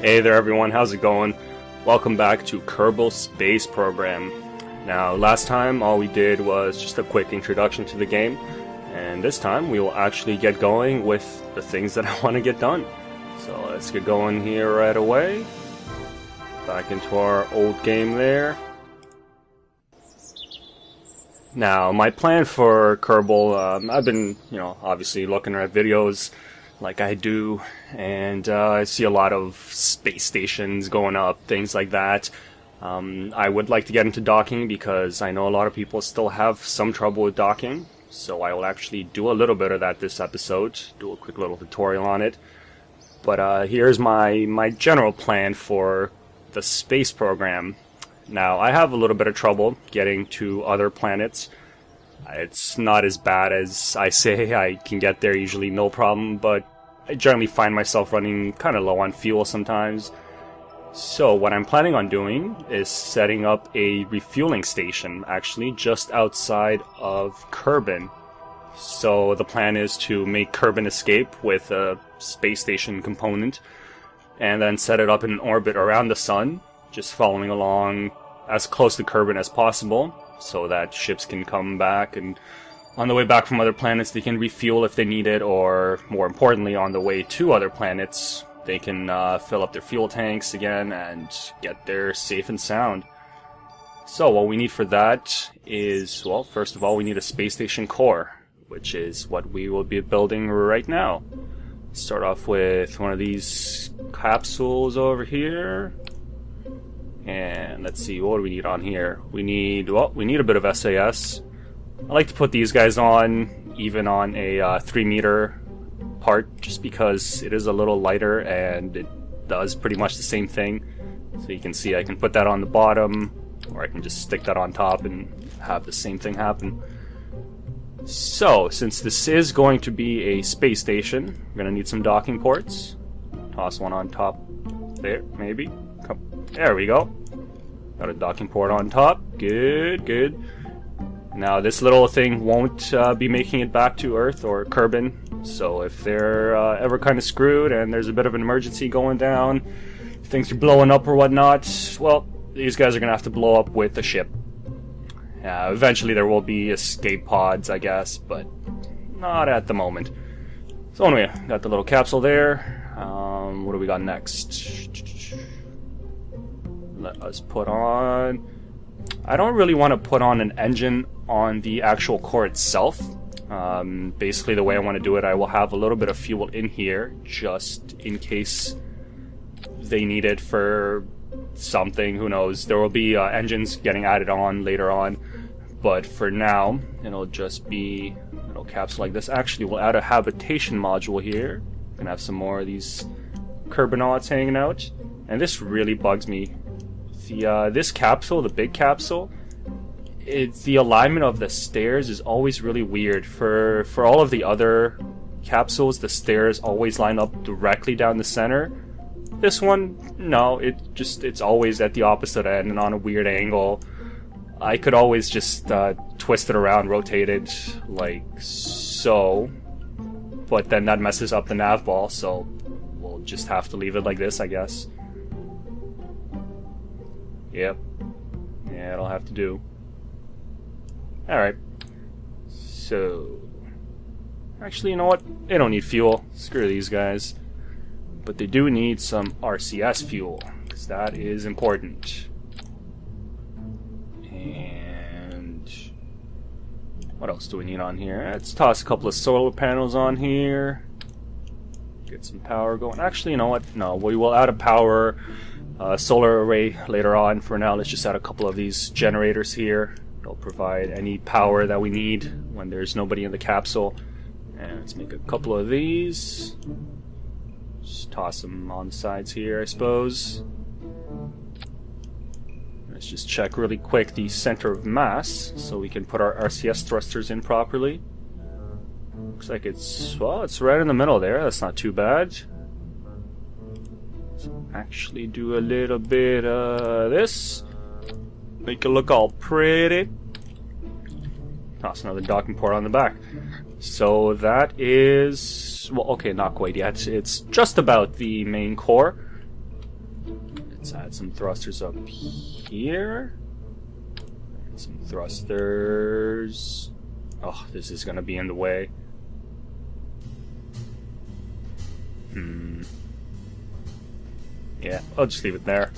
Hey there everyone, how's it going? Welcome back to Kerbal Space Program. Now, last time all we did was just a quick introduction to the game, and this time we will actually get going with the things that I want to get done. So let's get going here right away. Back into our old game there. Now, my plan for Kerbal, I've been, obviously looking at videos like I do, and I see a lot of space stations going up, things like that. I would like to get into docking because I know a lot of people still have some trouble with docking, so I will actually do a little bit of that this episode, do a quick little tutorial on it. But here's my general plan for the space program. Now, I have a little bit of trouble getting to other planets. It's not as bad as I say. I can get there usually no problem, but I generally find myself running kind of low on fuel sometimes. So what I'm planning on doing is setting up a refueling station, actually just outside of Kerbin. So the plan is to make Kerbin escape with a space station component, and then set it up in an orbit around the sun, just following along as close to Kerbin as possible, so that ships can come back, and on the way back from other planets they can refuel if they need it, or more importantly, on the way to other planets they can fill up their fuel tanks again and get there safe and sound. So what we need for that is, well, first of all we need a space station core, which is what we will be building right now. Start off with one of these capsules over here. And let's see, what do we need on here? We need a bit of SAS. I like to put these guys on, even on a 3-meter part, just because it is a little lighter and it does pretty much the same thing. So you can see I can put that on the bottom, or I can just stick that on top and have the same thing happen. So, since this is going to be a space station, we're going to need some docking ports. Toss one on top there, maybe. There we go. Got a docking port on top. Good, good. Now this little thing won't be making it back to Earth or Kerbin, so if they're ever kind of screwed and there's a bit of an emergency going down, things are blowing up or whatnot, well, these guys are going to have to blow up with the ship. Eventually there will be escape pods, I guess, but not at the moment. So anyway, got the little capsule there. What do we got next? Let us put on... I don't really want to put on an engine on the actual core itself. Basically the way I want to do it, I will have a little bit of fuel in here, just in case they need it for something, who knows. There will be engines getting added on later on, but for now, it'll just be a little capsule like this. Actually, we'll add a habitation module here. Gonna have some more of these Kerbonauts hanging out, and this really bugs me. This capsule, the big capsule, the alignment of the stairs is always really weird. For all of the other capsules, the stairs always line up directly down the center. This one, no, it's always at the opposite end and on a weird angle. I could always just twist it around, rotate it like so, but then that messes up the nav ball, so we'll just have to leave it like this, I guess. Yep. Yeah, it'll have to do. Alright. So... actually, you know what? They don't need fuel. Screw these guys. But they do need some RCS fuel, because that is important. And... what else do we need on here? Let's toss a couple of solar panels on here. Get some power going. Actually, you know what? No, we will add a power... solar array later on. For now, let's just add a couple of these generators here. They'll provide any power that we need when there's nobody in the capsule. And let's make a couple of these. Just toss them on the sides here, I suppose. Let's just check really quick the center of mass so we can put our RCS thrusters in properly. Looks like it's, well, it's right in the middle there. That's not too bad. Actually do a little bit of this, make it look all pretty. Toss another docking port on the back. So that is, well, okay, not quite yet. It's just about the main core. Let's add some thrusters up here. And some thrusters. Oh, this is gonna be in the way. Yeah, I'll just leave it there.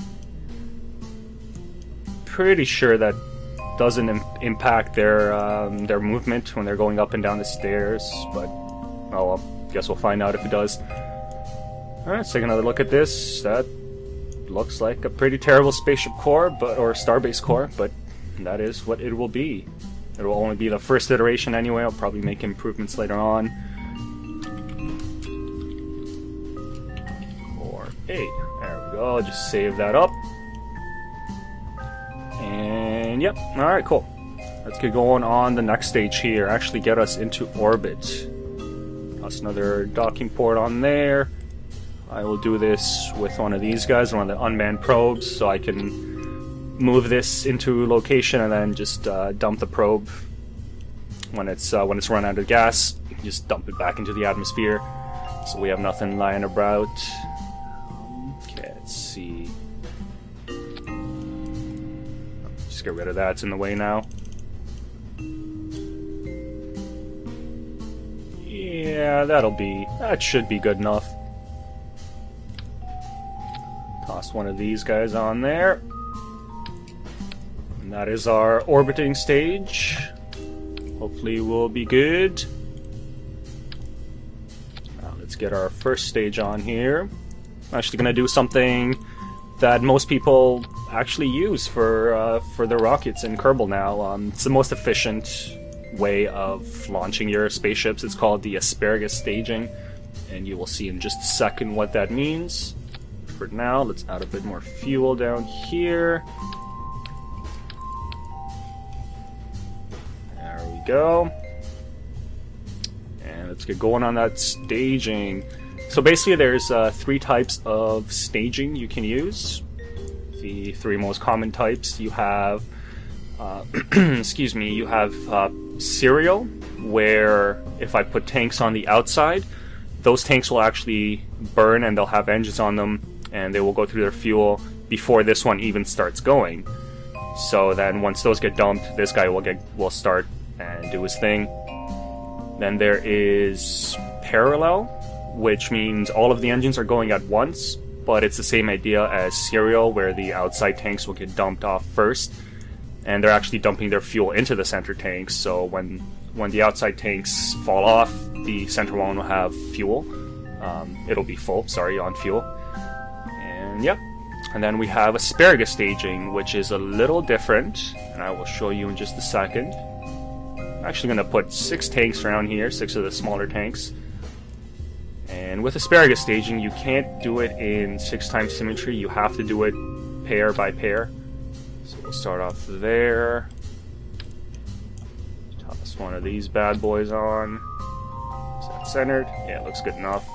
Pretty sure that doesn't impact their movement when they're going up and down the stairs, but oh well, guess we'll find out if it does. Alright, let's take another look at this. That looks like a pretty terrible spaceship core, or starbase core, but that is what it will be. It will only be the first iteration anyway. I'll probably make improvements later on. Core 8. There we go. I'll just save that up. And yep. Alright, cool. Let's get going on the next stage here. Actually get us into orbit. That's another docking port on there. I will do this with one of these guys, one of the unmanned probes, so I can move this into location and then just dump the probe when it's run out of gas. Just dump it back into the atmosphere, so we have nothing lying about. Okay, let's see. Just get rid of that. It's in the way now. Yeah, that should be good enough. Toss one of these guys on there. And that is our orbiting stage. Hopefully we'll be good. Now let's get our first stage on here. I'm actually going to do something that most people actually use for their rockets in Kerbal now. It's the most efficient way of launching your spaceships. It's called the asparagus staging, and you will see in just a second what that means. For now, let's add a bit more fuel down here. There we go. And let's get going on that staging. So basically there's 3 types of staging you can use. The 3 most common types. You have excuse me, you have serial, where if I put tanks on the outside, those tanks will actually burn and they'll have engines on them, and they will go through their fuel before this one even starts going. So then once those get dumped, this guy will start and do his thing. Then there is parallel, which means all of the engines are going at once, but it's the same idea as serial, where the outside tanks will get dumped off first, and they're actually dumping their fuel into the center tanks. So when the outside tanks fall off, the center one will have fuel. It'll be full, sorry, on fuel. And yep. And then we have asparagus staging, which is a little different, and I will show you in just a second. I'm actually going to put 6 tanks around here, 6 of the smaller tanks. And with asparagus staging, you can't do it in 6 times symmetry. You have to do it pair by pair. So we'll start off there. Toss one of these bad boys on. Is that centered? Yeah, it looks good enough.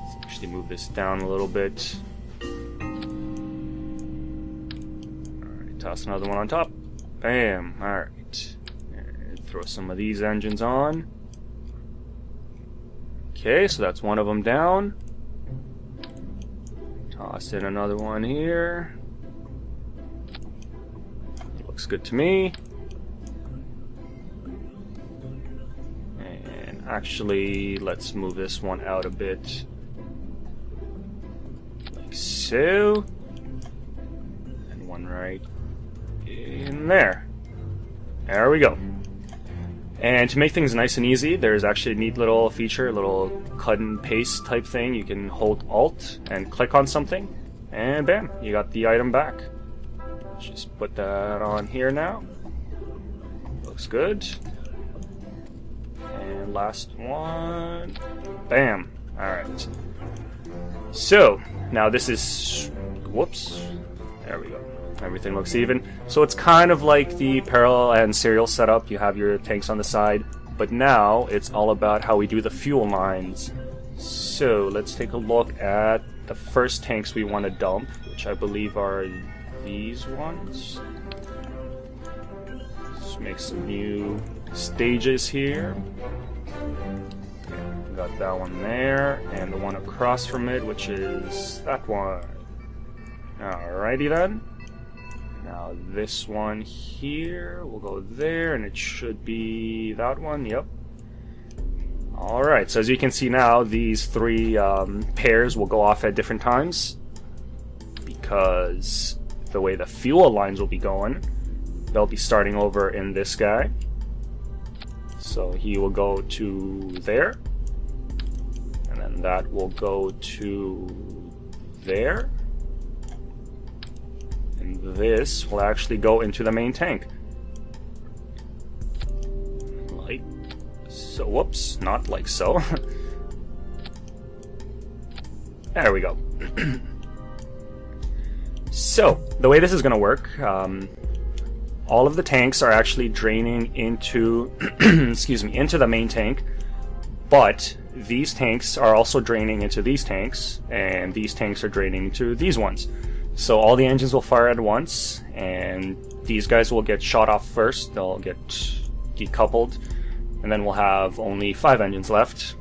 Let's actually move this down a little bit. Alright, toss another one on top. Bam! Alright. And throw some of these engines on. Okay, so that's one of them down. Toss in another one here. Looks good to me. And actually, let's move this one out a bit. Like so. And one right in there. There we go. And to make things nice and easy, there's actually a neat little feature, a little cut and paste type thing. You can hold Alt and click on something, and bam, you got the item back. Let's just put that on here now. Looks good. And last one. Bam. Alright. So, now this is... Whoops. There we go. Everything looks even. So it's kind of like the parallel and serial setup. You have your tanks on the side, but now it's all about how we do the fuel lines. So let's take a look at the first tanks we want to dump, which I believe are these ones. Let's make some new stages here. Got that one there, and the one across from it, which is that one. Alrighty then. Now this one here will go there, and it should be that one. Yep. Alright, so as you can see now, these three pairs will go off at different times because the way the fuel lines will be going, they'll be starting over in this guy. So he will go to there, and then that will go to there, and this will actually go into the main tank. Like so. Whoops, not like so. There we go. So, the way this is going to work, all of the tanks are actually draining into, excuse me, into the main tank, but these tanks are also draining into these tanks, and these tanks are draining into these ones. So all the engines will fire at once, and these guys will get shot off first, they'll get decoupled, and then we'll have only 5 engines left,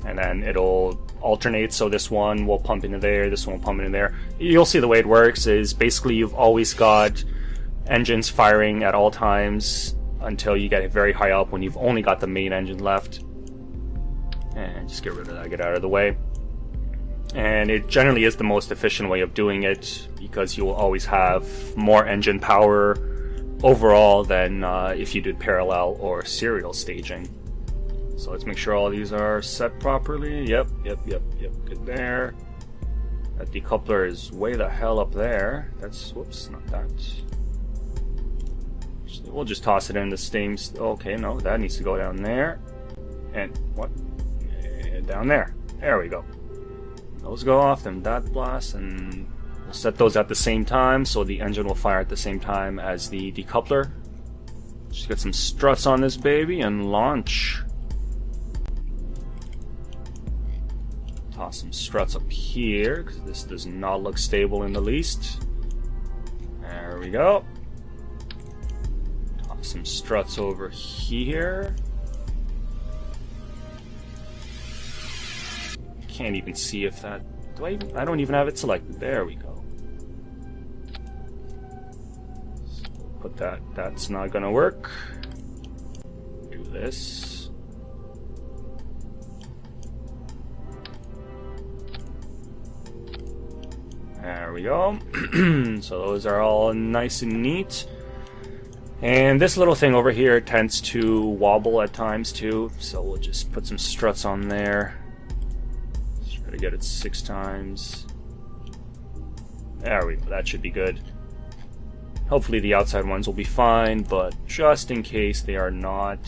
and then it'll alternate, so this one will pump into there, this one will pump into there. You'll see the way it works is basically you've always got engines firing at all times until you get very high up when you've only got the main engine left. And just get rid of that, get out of the way. And it generally is the most efficient way of doing it because you will always have more engine power overall than if you did parallel or serial staging. So let's make sure all these are set properly. Yep, good there. That decoupler is way the hell up there. That's, whoops, not that. We'll just toss it in the same, okay, no, that needs to go down there. And, what? Down there. There we go. Those go off, then that blast, and we'll set those at the same time so the engine will fire at the same time as the decoupler. Just get some struts on this baby and launch. Toss some struts up here because this does not look stable in the least. There we go. Toss some struts over here. Can't even see if that. Do I don't even have it selected. There we go. So put that. That's not gonna work. Do this. There we go. So those are all nice and neat. And this little thing over here tends to wobble at times too, so we'll just put some struts on there. Let's try to get it 6 times. There we go, that should be good. Hopefully the outside ones will be fine, but just in case they are not,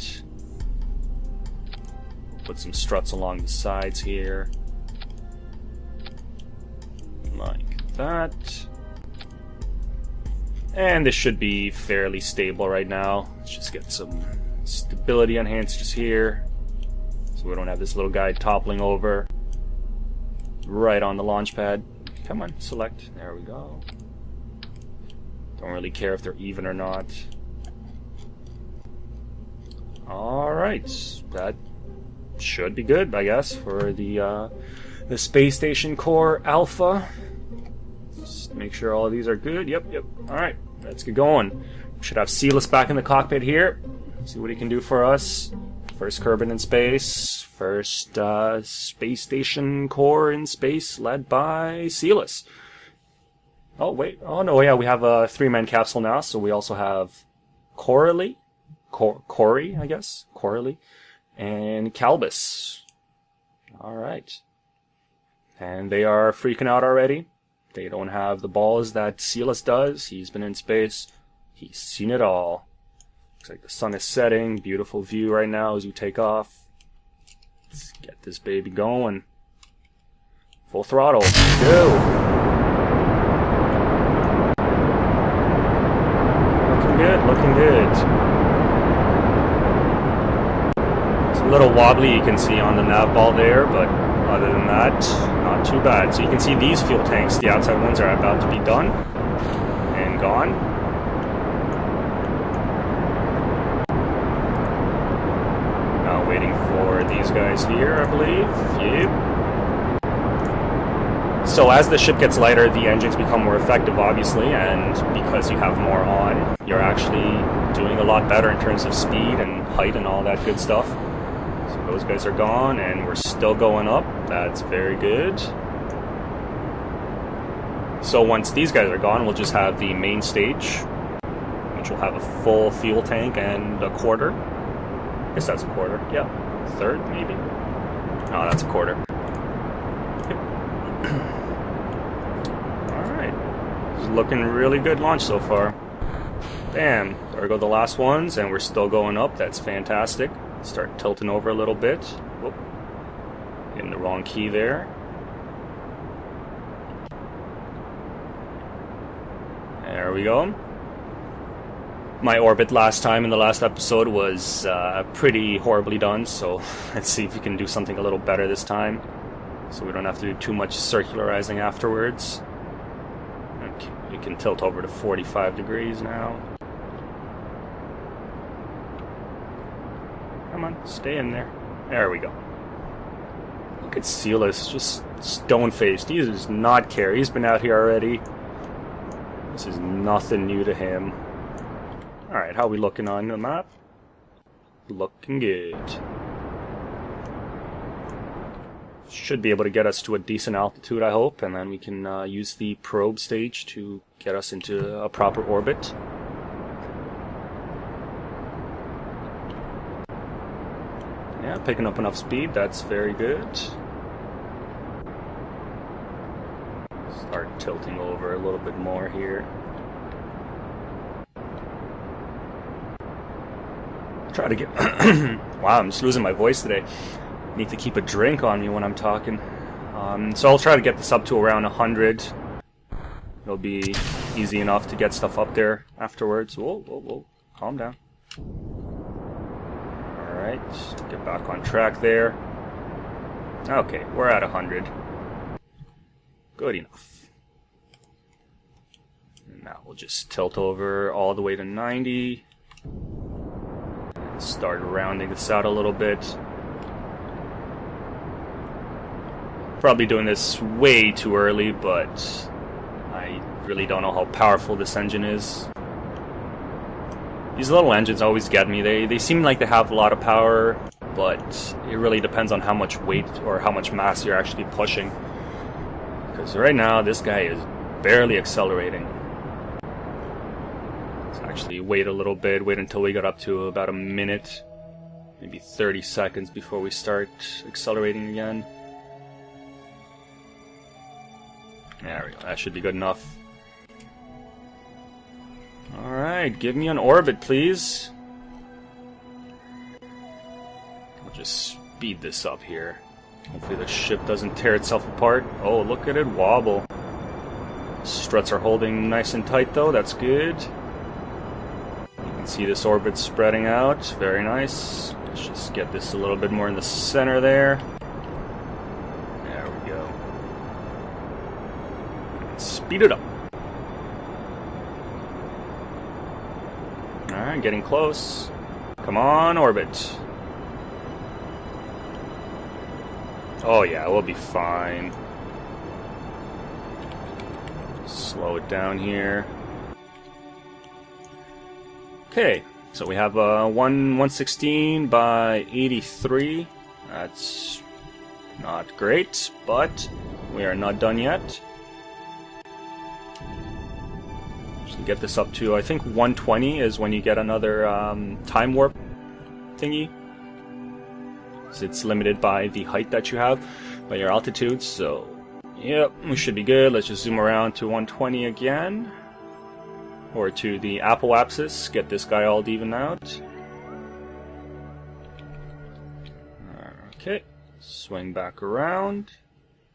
we'll put some struts along the sides here. Like that. And this should be fairly stable right now. Let's just get some stability enhancers here so we don't have this little guy toppling over right on the launch pad. Come on, select. There we go. Don't really care if they're even or not. Alright, that should be good, I guess, for the Space Station Core Alpha. Just make sure all of these are good. Yep. Alright, let's get going. Should have Silas back in the cockpit here. See what he can do for us. First Kerbin in space. First Space Station Core in space, led by Silas. Oh, wait. Oh, no, yeah, we have a 3-man capsule now, so we also have Corey, I guess. Corey, and Calbus. Alright. And they are freaking out already. They don't have the balls that Silas does. He's been in space. He's seen it all. Looks like the sun is setting. Beautiful view right now as you take off. Let's get this baby going. Full throttle. Go! Looking good, looking good. It's a little wobbly, you can see on the nav ball there, but other than that, not too bad. So you can see these fuel tanks, the outside ones are about to be done and gone. Now waiting for these guys here, I believe. Yep. So as the ship gets lighter, the engines become more effective, obviously, and because you have more on, you're actually doing a lot better in terms of speed and height and all that good stuff. So those guys are gone, and we're still going up. That's very good. So once these guys are gone, we'll just have the main stage, which will have a full fuel tank and a quarter. I guess that's a quarter. Yeah, third maybe. Oh, that's a quarter. Alright. This is looking really good launch so far. Bam. There go the last ones, and we're still going up. That's fantastic. Start tilting over a little bit. Whoop. Hitting the wrong key there. There we go. My orbit last time in the last episode was pretty horribly done, so let's see if we can do something a little better this time, so we don't have to do too much circularizing afterwards. Okay, we can tilt over to 45 degrees now. Come on, stay in there. There we go. Look at Silas, just stone-faced. He does not care. He's been out here already. This is nothing new to him. Alright, how are we looking on the map? Looking good. Should be able to get us to a decent altitude, I hope, and then we can use the probe stage to get us into a proper orbit. Yeah, picking up enough speed, that's very good. Start tilting over a little bit more here. Try to get... Wow, I'm just losing my voice today. Need to keep a drink on me when I'm talking. So I'll try to get this up to around 100. It'll be easy enough to get stuff up there afterwards. Whoa, whoa, whoa. Calm down. Alright, get back on track there. Okay, we're at 100. Good enough. And now we'll just tilt over all the way to 90. Start rounding this out a little bit. Probably doing this way too early, but I really don't know how powerful this engine is. These little engines always get me. They seem like they have a lot of power, but it really depends on how much weight or how much mass you're actually pushing. Because right now, this guy is barely accelerating. Actually wait a little bit, wait until we get up to about a minute, maybe 30 seconds before we start accelerating again. There we go, that should be good enough. Alright, give me an orbit, please. I'll just speed this up here. Hopefully the ship doesn't tear itself apart. Oh, look at it wobble. Struts are holding nice and tight though, that's good. See this orbit spreading out. Very nice. Let's just get this a little bit more in the center there. There we go. Speed it up. Alright, getting close. Come on, orbit. Oh yeah, we'll be fine. Slow it down here. Okay, so we have 116 by 83. That's not great, but we are not done yet. Should get this up to, I think 120 is when you get another time warp thingy. So it's limited by the height that you have, by your altitude, so yep, we should be good. Let's just zoom around to 120 again. Or to the Apple axis, get this guy all evened out. Okay, swing back around.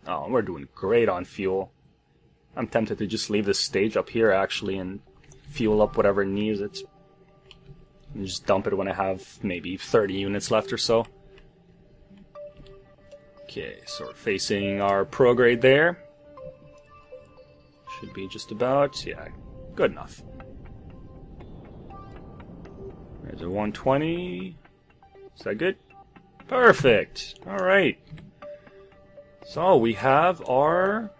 Oh, we're doing great on fuel. I'm tempted to just leave this stage up here actually and fuel up whatever needs it. And just dump it when I have maybe 30 units left or so. Okay, so we're facing our prograde there. Should be just about, yeah, good enough. There's a 120. Is that good? Perfect. Alright. So we have our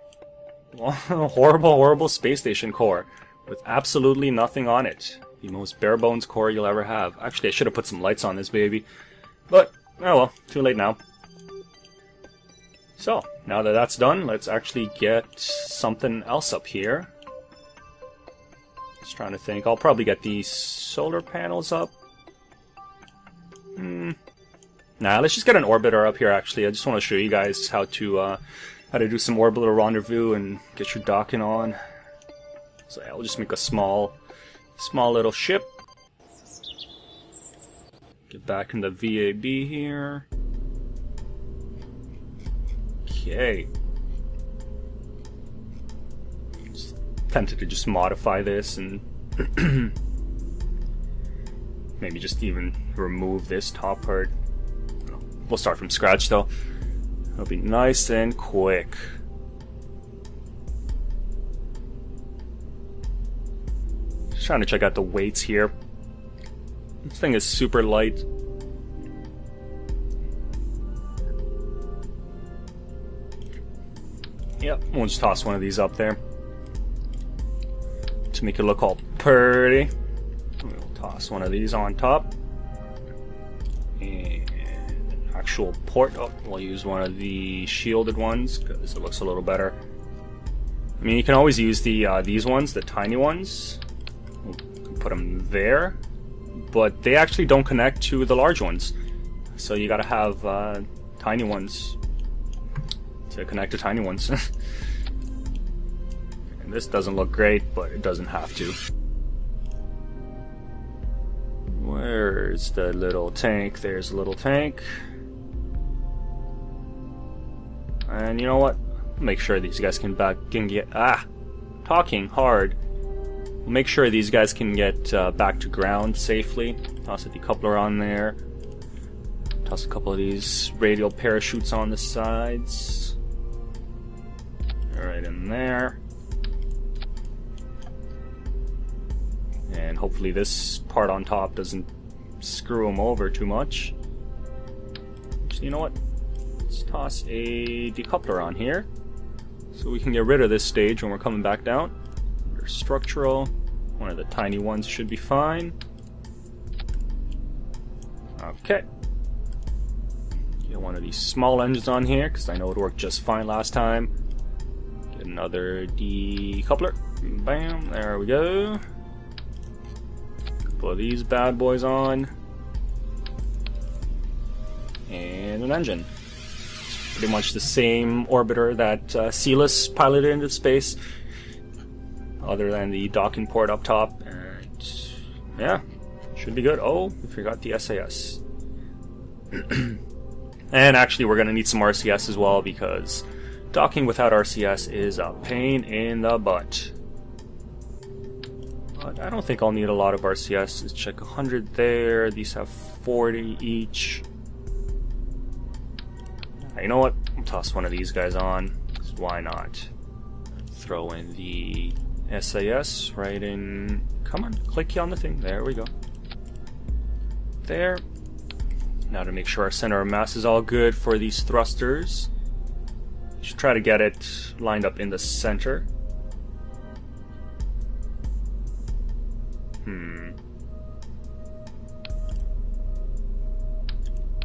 Horrible, horrible space station core with absolutely nothing on it. The most bare bones core you'll ever have. Actually, I should have put some lights on this baby. But, oh well, too late now. So, now that that's done, let's actually get something else up here. Just trying to think. I'll probably get these solar panels up. Nah, let's just get an orbiter up here, actually. I just want to show you guys how to do some orbital rendezvous and get your docking on. So yeah, we'll just make a small little ship. Get back in the VAB here. Okay. Just tempted to just modify this and maybe just even remove this top part. We'll start from scratch though. It'll be nice and quick. Just trying to check out the weights here. This thing is super light. Yep, we'll just toss one of these up there to make it look all pretty. We'll toss one of these on top. And an actual port. Oh, we'll use one of the shielded ones because it looks a little better. I mean, you can always use the these ones, the tiny ones. We'll put them there, but they actually don't connect to the large ones. So you gotta have tiny ones to connect to tiny ones. And this doesn't look great, but it doesn't have to. Where's the little tank? There's a little tank. And you know what? Make sure these guys can get talking hard. Make sure these guys can get back to ground safely. Toss a decoupler on there. Toss a couple of these radial parachutes on the sides. Right in there. And hopefully this part on top doesn't screw them over too much. So you know what? Let's toss a decoupler on here so we can get rid of this stage when we're coming back down. Under structural, one of the tiny ones should be fine. Okay. Get one of these small engines on here because I know it worked just fine last time. Get another decoupler. Bam, there we go. Put these bad boys on. And an engine. It's pretty much the same orbiter that Celis piloted into space, other than the docking port up top. And yeah, should be good. Oh, we forgot the SAS. And actually we're going to need some RCS as well, because docking without RCS is a pain in the butt. But I don't think I'll need a lot of RCS. Let's check 100 there. These have 40 each. You know what? I'll toss one of these guys on. Why not? Throw in the SAS right in. Come on, click on the thing. There we go. There. Now to make sure our center of mass is all good for these thrusters. Should try to get it lined up in the center.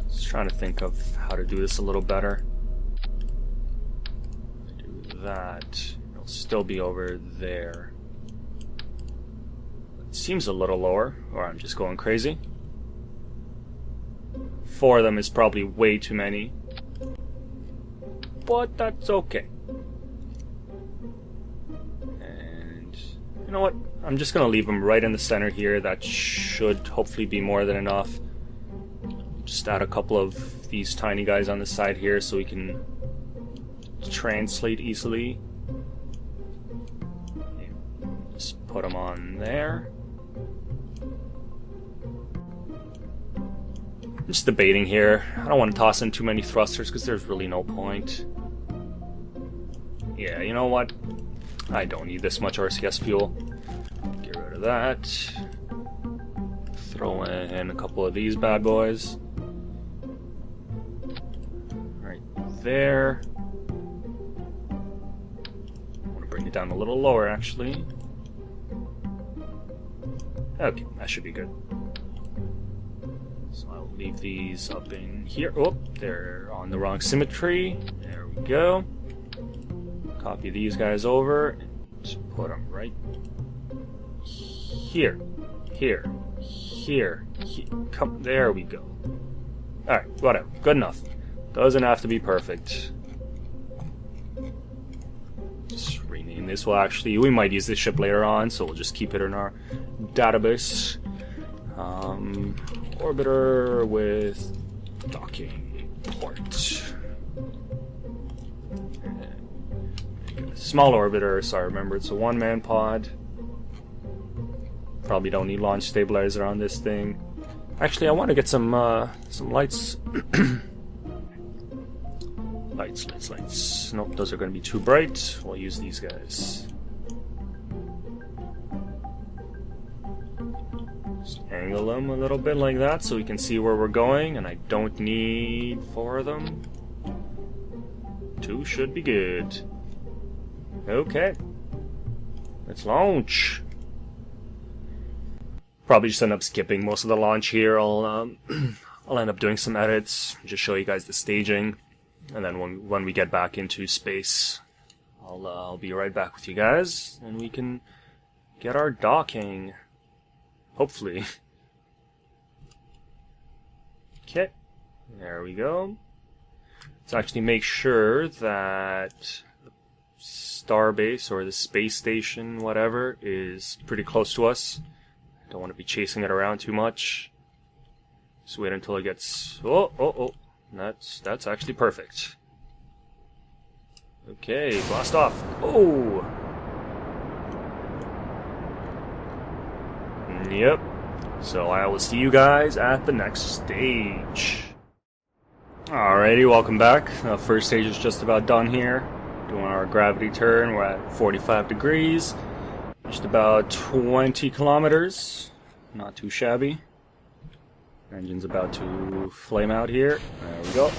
Just trying to think of how to do this a little better. Do that. It'll still be over there. It seems a little lower, or I'm just going crazy. 4 of them is probably way too many. But that's okay. And you know what? I'm just gonna leave them right in the center here. That should hopefully be more than enough. Just add a couple of these tiny guys on the side here so we can translate easily. Just put them on there. I'm just debating here. I don't want to toss in too many thrusters because there's really no point. Yeah, you know what? I don't need this much RCS fuel. Get rid of that. Throw in a couple of these bad boys. Right there. down a little lower, actually. Okay, that should be good. So I'll leave these up in here. Oh, they're on the wrong symmetry. There we go. Copy these guys over and put them right here, here, here, here. Come, there we go. Alright, whatever. Good enough. Doesn't have to be perfect. Just rename this. Well, actually, we might use this ship later on, so we'll just keep it in our database. Orbiter with docking port. Small orbiter, so I remember it's a one-man pod. Probably don't need launch stabilizer on this thing. Actually, I want to get some lights. lights. Nope, those are going to be too bright. We'll use these guys. Just angle them a little bit like that so we can see where we're going, and I don't need 4 of them. 2 should be good. Okay. Let's launch. Probably just end up skipping most of the launch here. I'll end up doing some edits, just show you guys the staging, and then when we get back into space, I'll be right back with you guys, and we can get our docking. Hopefully. Okay, there we go. Let's actually make sure that the starbase or the space station, whatever, is pretty close to us. Don't want to be chasing it around too much. Just wait until it gets... Oh. That's actually perfect. Okay, blast off. Oh! Yep. So I will see you guys at the next stage. Alrighty, welcome back. First stage is just about done here. Doing our gravity turn. We're at 45 degrees. Just about 20 kilometers. Not too shabby. Engine's about to flame out here. There we go.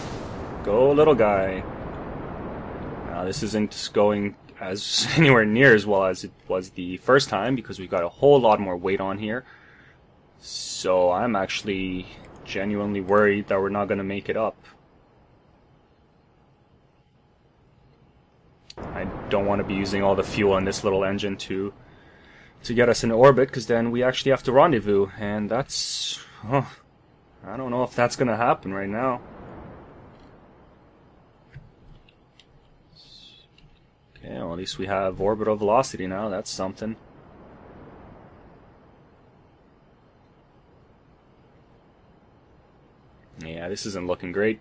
Go, little guy. Now, this isn't going as anywhere near as well as it was the first time because we've got a whole lot more weight on here. So I'm actually genuinely worried that we're not going to make it up. I don't want to be using all the fuel in this little engine to get us in orbit, because then we actually have to rendezvous, and that's... Oh, I don't know if that's going to happen right now. Okay, well, at least we have orbital velocity now. That's something. Yeah, this isn't looking great.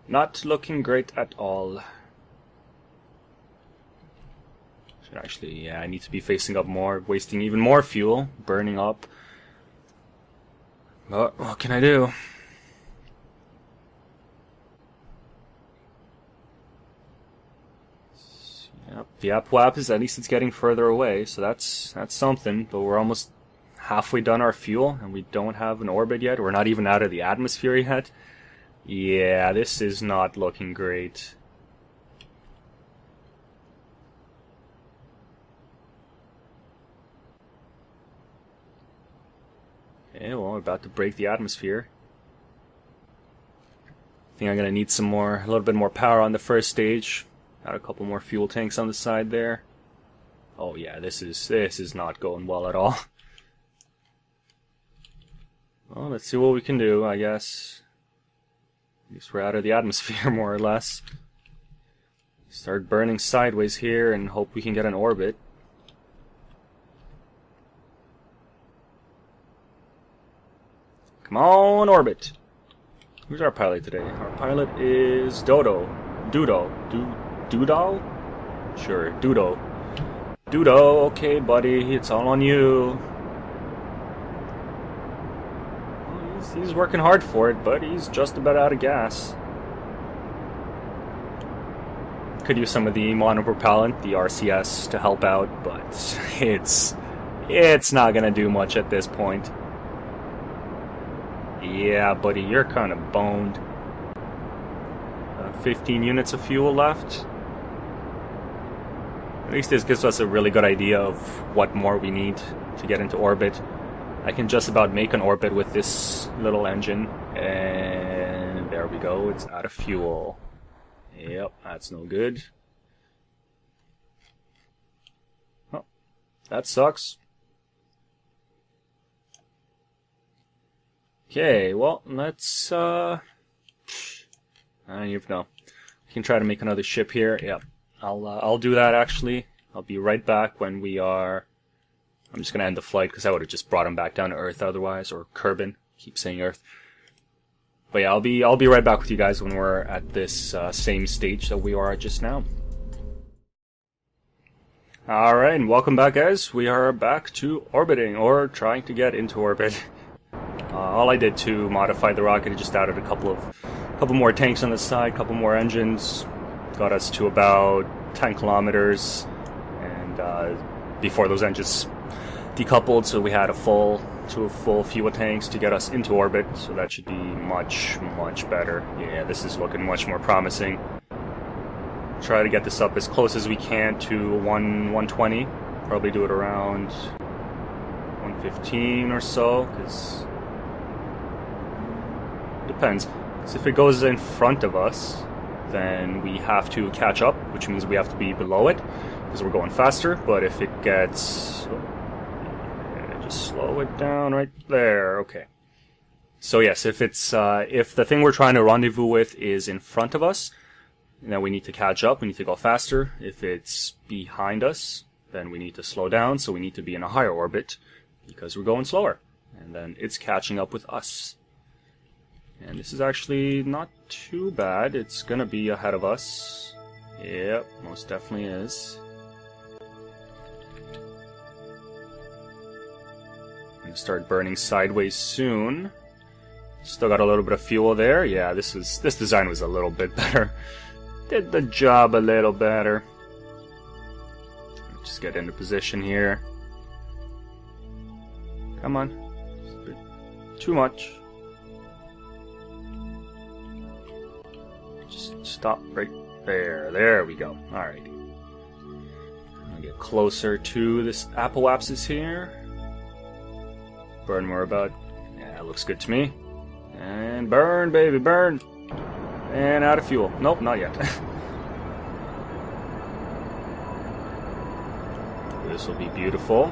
Not looking great at all. Should actually, yeah, I need to be facing up more, wasting even more fuel, burning up. But what can I do? Yep, the Apwap is, at least it's getting further away, so that's something. But we're almost halfway done our fuel, and we don't have an orbit yet. We're not even out of the atmosphere yet. Yeah, this is not looking great. Okay, well, we're about to break the atmosphere. I think I'm gonna need a little bit more power on the first stage. Got a couple more fuel tanks on the side there. Oh yeah, this is not going well at all. Well, let's see what we can do, I guess. At least we're out of the atmosphere, more or less. Start burning sideways here and hope we can get an orbit. Come on, orbit! Who's our pilot today? Our pilot is Dodo. Dudo? Sure, Dudo. Dudo, okay, buddy, it's all on you. Well, he's working hard for it, but he's just about out of gas. Could use some of the monopropellant, the RCS, to help out, but it's not gonna do much at this point. Yeah, buddy, you're kind of boned. 15 units of fuel left. At least this gives us a really good idea of what more we need to get into orbit. I can just about make an orbit with this little engine, and there we go, it's out of fuel. Yep, that's no good. Oh, that sucks. Okay, well, let's, I don't even know. We can try to make another ship here. Yep, I'll do that actually. I'll be right back when we are... I'm just gonna end the flight because I would have just brought him back down to Earth otherwise, or Kerbin. Keep saying Earth. But yeah, I'll be right back with you guys when we're at this same stage that we are at just now. Alright, and welcome back, guys. We are back to orbiting, or trying to get into orbit. All I did to modify the rocket, I just added a couple more tanks on the side, couple more engines, got us to about 10 kilometers, and before those engines decoupled, so we had two full fuel tanks to get us into orbit, so that should be much better. Yeah, this is looking much more promising. Try to get this up as close as we can to 120, probably do it around 115 or so, because depends. So if it goes in front of us, then we have to catch up, which means we have to be below it, because we're going faster. But if it gets... just slow it down right there. Okay. So yes, if it's if the thing we're trying to rendezvous with is in front of us, then we need to catch up, we need to go faster. If it's behind us, then we need to slow down, so we need to be in a higher orbit, because we're going slower. And then it's catching up with us. And this is actually not too bad. It's gonna be ahead of us. Yep, most definitely is. Gonna start burning sideways soon. Still got a little bit of fuel there. Yeah, this design was a little bit better. Did the job a little better. Just get into position here. Come on. Too much. Just stop right there. There we go. Alright. I'll get closer to this Apoapsis here. Burn more about... Yeah, it looks good to me. And burn, baby, burn! And out of fuel. Nope, not yet. This will be beautiful.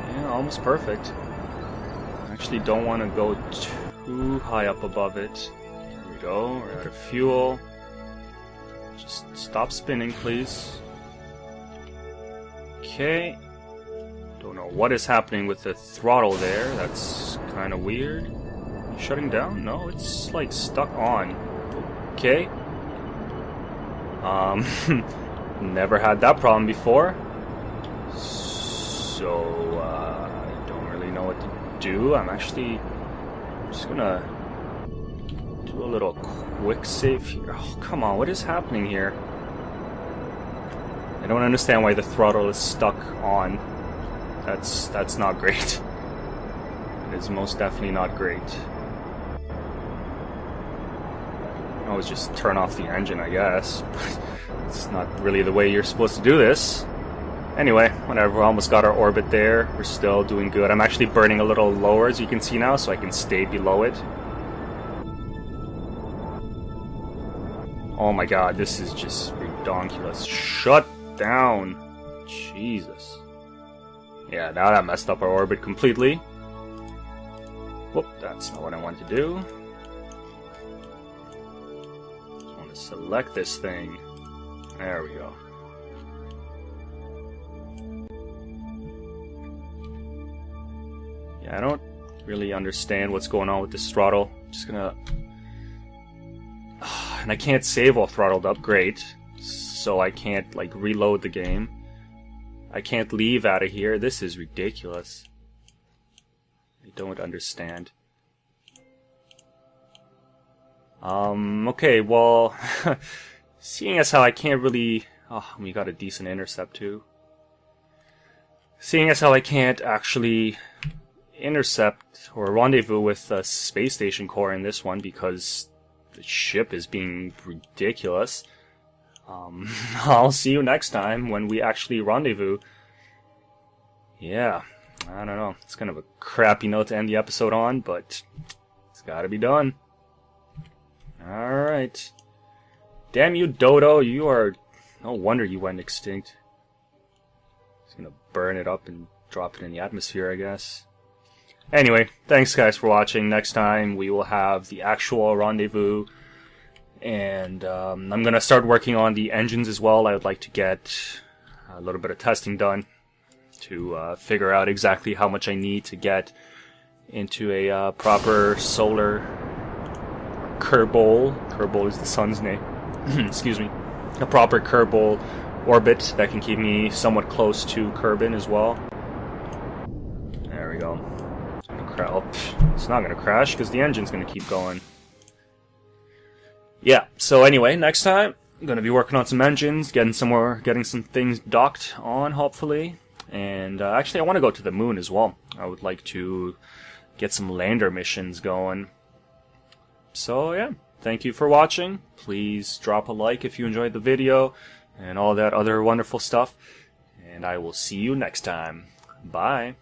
Yeah, almost perfect. Actually don't want to go too high up above it. There we go, we're out of fuel. Just stop spinning, please. Okay. Don't know what is happening with the throttle there. That's kind of weird. Shutting down? No, it's like stuck on. Okay. Never had that problem before. So, I don't really know what to do. I'm just gonna do a little quick save here. Oh, come on, what is happening here? I don't understand why the throttle is stuck on. That's not great. It is most definitely not great. I always just turn off the engine, I guess. It's not really the way you're supposed to do this. Anyway, whatever, we almost got our orbit there. We're still doing good. I'm actually burning a little lower, as you can see now, so I can stay below it. Oh my god, this is just ridiculous. Shut down. Jesus. Yeah, now that messed up our orbit completely. Whoop, that's not what I want to do. Just want to select this thing. There we go. Yeah, I don't really understand what's going on with this throttle. I'm just gonna... And I can't save while throttled up, great. So I can't, like, reload the game. I can't leave out of here. This is ridiculous. I don't understand. Okay, well... seeing as how I can't really... Oh, we got a decent intercept, too. Seeing as how I can't actually intercept or rendezvous with the space station core in this one because the ship is being ridiculous. I'll see you next time when we actually rendezvous. Yeah, I don't know. It's kind of a crappy note to end the episode on, but it's gotta be done. Alright. Damn you, Dodo. You are... No wonder you went extinct. Just gonna burn it up and drop it in the atmosphere, I guess. Anyway, thanks guys for watching. Next time we will have the actual rendezvous. And I'm gonna start working on the engines as well. I would like to get a little bit of testing done to figure out exactly how much I need to get into a proper solar Kerbal. Kerbal is the sun's name. Excuse me. A proper Kerbal orbit that can keep me somewhat close to Kerbin as well. There we go. It's not gonna crash because the engine's gonna keep going. Yeah, so anyway, next time I'm gonna be working on some engines, getting some things docked on, hopefully. And actually, I want to go to the moon as well. I would like to get some lander missions going. So yeah, thank you for watching. Please drop a like if you enjoyed the video and all that other wonderful stuff. And I will see you next time. Bye.